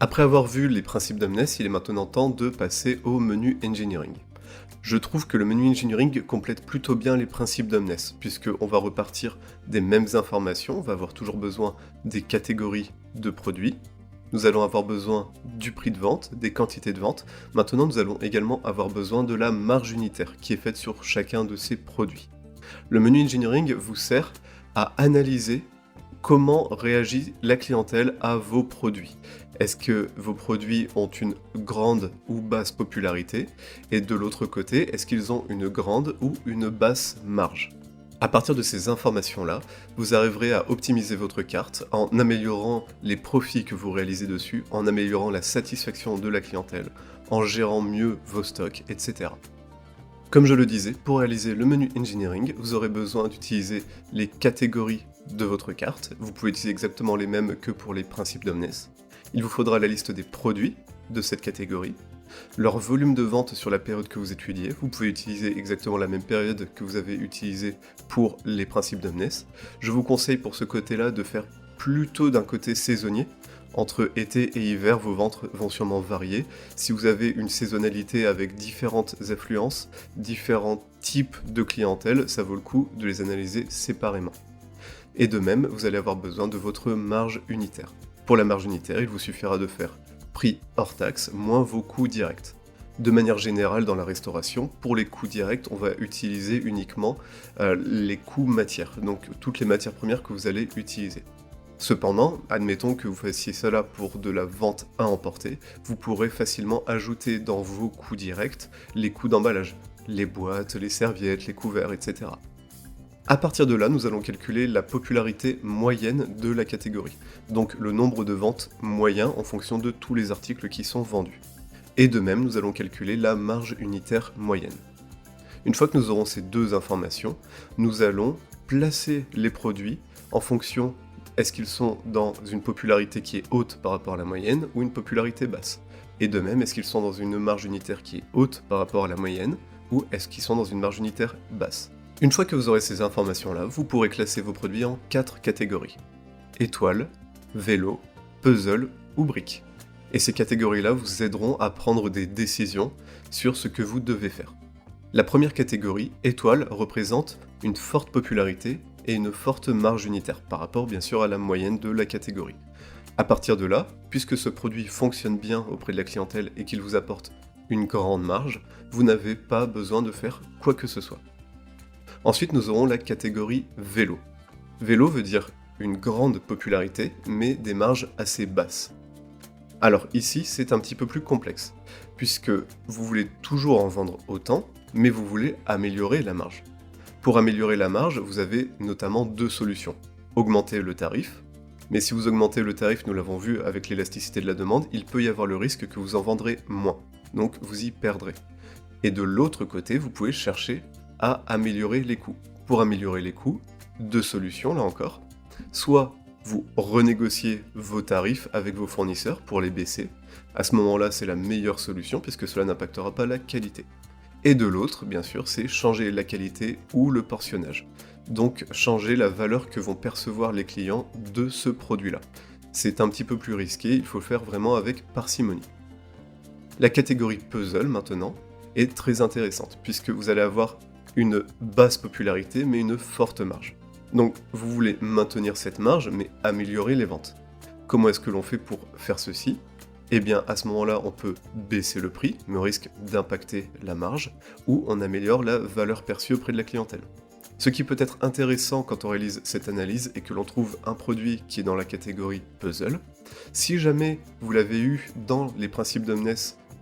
Après avoir vu les principes d'Omnes, il est maintenant temps de passer au menu Engineering. Je trouve que le menu Engineering complète plutôt bien les principes d'Omnes, puisqu'on va repartir des mêmes informations, on va avoir toujours besoin des catégories de produits, nous allons avoir besoin du prix de vente, des quantités de vente, maintenant nous allons également avoir besoin de la marge unitaire qui est faite sur chacun de ces produits. Le menu Engineering vous sert à analyser comment réagit la clientèle à vos produits. Est-ce que vos produits ont une grande ou basse popularité? Et de l'autre côté, est-ce qu'ils ont une grande ou une basse marge? À partir de ces informations-là, vous arriverez à optimiser votre carte en améliorant les profits que vous réalisez dessus, en améliorant la satisfaction de la clientèle, en gérant mieux vos stocks, etc. Comme je le disais, pour réaliser le menu Engineering, vous aurez besoin d'utiliser les catégories de votre carte. Vous pouvez utiliser exactement les mêmes que pour les principes d'Omnes. Il vous faudra la liste des produits de cette catégorie, leur volume de vente sur la période que vous étudiez. Vous pouvez utiliser exactement la même période que vous avez utilisée pour les principes d'Omnes. Je vous conseille pour ce côté-là de faire plutôt d'un côté saisonnier. Entre été et hiver, vos ventes vont sûrement varier. Si vous avez une saisonnalité avec différentes affluences, différents types de clientèle, ça vaut le coup de les analyser séparément. Et de même, vous allez avoir besoin de votre marge unitaire. Pour la marge unitaire, il vous suffira de faire prix hors taxe moins vos coûts directs. De manière générale, dans la restauration, pour les coûts directs, on va utiliser uniquement les coûts matières, donc toutes les matières premières que vous allez utiliser. Cependant, admettons que vous fassiez cela pour de la vente à emporter, vous pourrez facilement ajouter dans vos coûts directs les coûts d'emballage, les boîtes, les serviettes, les couverts, etc. À partir de là, nous allons calculer la popularité moyenne de la catégorie, donc le nombre de ventes moyen en fonction de tous les articles qui sont vendus. Et de même, nous allons calculer la marge unitaire moyenne. Une fois que nous aurons ces deux informations, nous allons placer les produits en fonction est-ce qu'ils sont dans une popularité qui est haute par rapport à la moyenne ou une popularité basse. Et de même, est-ce qu'ils sont dans une marge unitaire qui est haute par rapport à la moyenne ou est-ce qu'ils sont dans une marge unitaire basse. Une fois que vous aurez ces informations-là, vous pourrez classer vos produits en 4 catégories. Étoile, vélo, puzzle ou briques. Et ces catégories-là vous aideront à prendre des décisions sur ce que vous devez faire. La première catégorie, étoile, représente une forte popularité et une forte marge unitaire par rapport bien sûr à la moyenne de la catégorie. À partir de là, puisque ce produit fonctionne bien auprès de la clientèle et qu'il vous apporte une grande marge, vous n'avez pas besoin de faire quoi que ce soit. Ensuite, nous aurons la catégorie vélo. Vélo veut dire une grande popularité, mais des marges assez basses. Alors ici, c'est un petit peu plus complexe, puisque vous voulez toujours en vendre autant, mais vous voulez améliorer la marge. Pour améliorer la marge, vous avez notamment 2 solutions. Augmenter le tarif, mais si vous augmentez le tarif, nous l'avons vu avec l'élasticité de la demande, il peut y avoir le risque que vous en vendrez moins, donc vous y perdrez. Et de l'autre côté, vous pouvez chercher à améliorer les coûts. Pour améliorer les coûts, 2 solutions là encore. Soit vous renégociez vos tarifs avec vos fournisseurs pour les baisser. À ce moment-là, c'est la meilleure solution puisque cela n'impactera pas la qualité. Et de l'autre, bien sûr, c'est changer la qualité ou le portionnage. Donc changer la valeur que vont percevoir les clients de ce produit-là. C'est un petit peu plus risqué, il faut le faire vraiment avec parcimonie. La catégorie puzzle maintenant est très intéressante puisque vous allez avoir une basse popularité mais une forte marge. Donc vous voulez maintenir cette marge mais améliorer les ventes. Comment est-ce que l'on fait pour faire ceci ? Eh bien à ce moment-là on peut baisser le prix mais on risque d'impacter la marge ou on améliore la valeur perçue auprès de la clientèle. Ce qui peut être intéressant quand on réalise cette analyse est que l'on trouve un produit qui est dans la catégorie puzzle. Si jamais vous l'avez eu dans les principes d'Omnes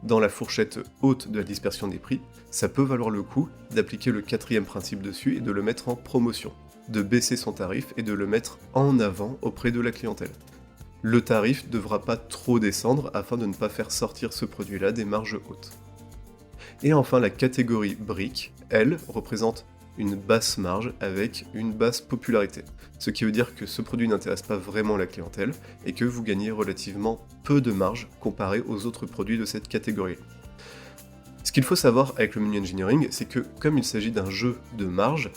dans la fourchette haute de la dispersion des prix, ça peut valoir le coup d'appliquer le 4e principe dessus et de le mettre en promotion, de baisser son tarif et de le mettre en avant auprès de la clientèle. Le tarif ne devra pas trop descendre afin de ne pas faire sortir ce produit-là des marges hautes. Et enfin la catégorie briques, elle, représente une basse marge avec une basse popularité. Ce qui veut dire que ce produit n'intéresse pas vraiment la clientèle et que vous gagnez relativement peu de marge comparé aux autres produits de cette catégorie. Ce qu'il faut savoir avec le menu engineering, c'est que comme il s'agit d'un jeu de marge,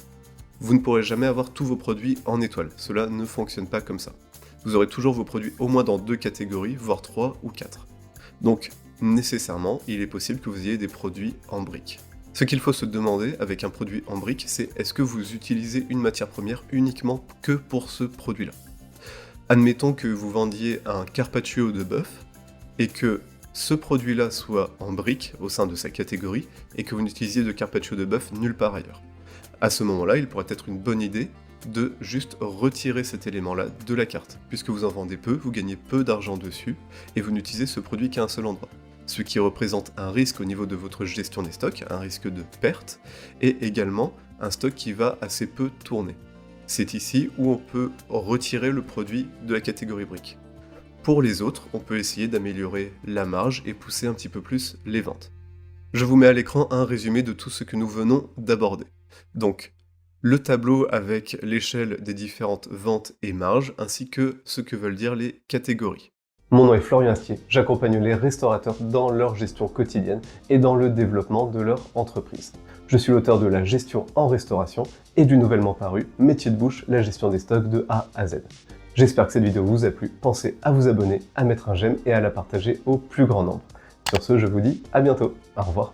vous ne pourrez jamais avoir tous vos produits en étoile. Cela ne fonctionne pas comme ça. vous aurez toujours vos produits au moins dans 2 catégories, voire 3 ou 4. Donc, nécessairement, il est possible que vous ayez des produits en briques. Ce qu'il faut se demander avec un produit en brique, c'est est-ce que vous utilisez une matière première uniquement que pour ce produit-là. Admettons que vous vendiez un carpaccio de bœuf et que ce produit-là soit en brique au sein de sa catégorie et que vous n'utilisiez de carpaccio de bœuf nulle part ailleurs. À ce moment-là, il pourrait être une bonne idée de juste retirer cet élément-là de la carte. Puisque vous en vendez peu, vous gagnez peu d'argent dessus et vous n'utilisez ce produit qu'à un seul endroit. Ce qui représente un risque au niveau de votre gestion des stocks, un risque de perte, et également un stock qui va assez peu tourner. C'est ici où on peut retirer le produit de la catégorie brique. Pour les autres, on peut essayer d'améliorer la marge et pousser un petit peu plus les ventes. Je vous mets à l'écran un résumé de tout ce que nous venons d'aborder. Donc, le tableau avec l'échelle des différentes ventes et marges, ainsi que ce que veulent dire les catégories. Mon nom est Florian Astier, j'accompagne les restaurateurs dans leur gestion quotidienne et dans le développement de leur entreprise. Je suis l'auteur de La gestion en restauration et du nouvellement paru Métier de bouche, la gestion des stocks de A à Z. J'espère que cette vidéo vous a plu, pensez à vous abonner, à mettre un j'aime et à la partager au plus grand nombre. Sur ce, je vous dis à bientôt, au revoir.